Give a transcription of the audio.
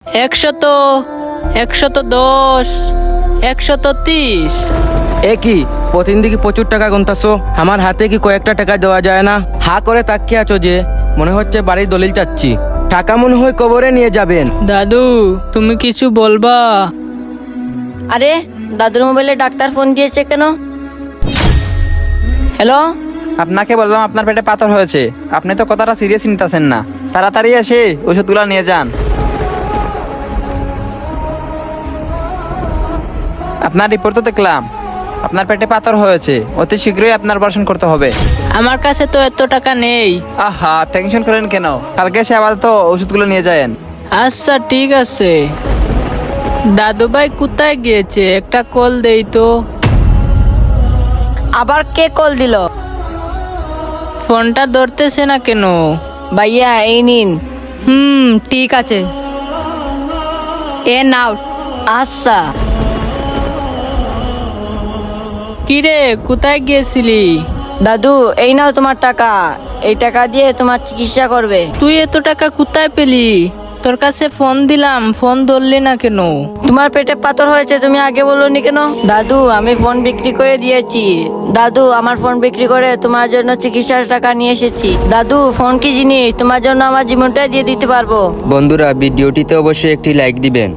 100, 110, 130। কি প্রতিদিন দেখি প্রচুর টাকা গুনতাছো, আমার হাতে কি কয়েকটা টাকা দেওয়া যায় না? হা করে তাকিয়ে আছো যে, মনে হচ্ছে বাড়ির দলিল চাচ্ছি। টাকা মনে হয় কবরে নিয়ে যাবেন। দাদু, তুমি কিছু বলবা? আরে দাদুর মোবাইলে ডাক্তার ফোন দিয়েছে কেন? হ্যালো, আপনাকে বললাম আপনার পেটে পাথর হয়েছে, আপনি তো কথাটা সিরিয়াস নিতেছেন না। তাড়াতাড়ি এসে ওষুধগুলো নিয়ে যান। আপনার রিপোর্ট তো দেখলাম, আপনার পেটে পাথর হয়েছে, অতি শীঘ্রই আপনার অপারেশন করতে হবে। আমার কাছে তো এত টাকা নেই। আহা, টেনশন করেন কেন? কালকে এসে আপাতত ওষুধগুলো নিয়ে যায়েন। আচ্ছা ঠিক আছে। দাদু ভাই কোথায় গিয়েছে? একটা কল দেই তো। আবার কে কল দিল? ফোনটা ধরতেছে না কেন? ভাইয়া এই নিন। ঠিক আছে, এ নাও। আচ্ছা, কিরে, কোথায় গিয়েছিলি? দাদু এই নাও তোমার টাকা, এই টাকা দিয়ে তোমার চিকিৎসা করবে। তুই এত টাকা কোথায় পেলি? তোর কাছে ফোন দিলাম, ফোন ধরলি না কেন? তোমার পেটে পাথর হয়েছে, তুমি আগে বলোনি কেন? দাদু আমি ফোন বিক্রি করে দিয়েছি। দাদু আমার ফোন বিক্রি করে তোমার জন্য চিকিৎসার টাকা নিয়ে এসেছি। দাদু ফোন কি জিনিস, তোমার জন্য আমার জীবনটাই দিয়ে দিতে পারবো। বন্ধুরা, ভিডিওটিতে অবশ্যই একটি লাইক দিবেন।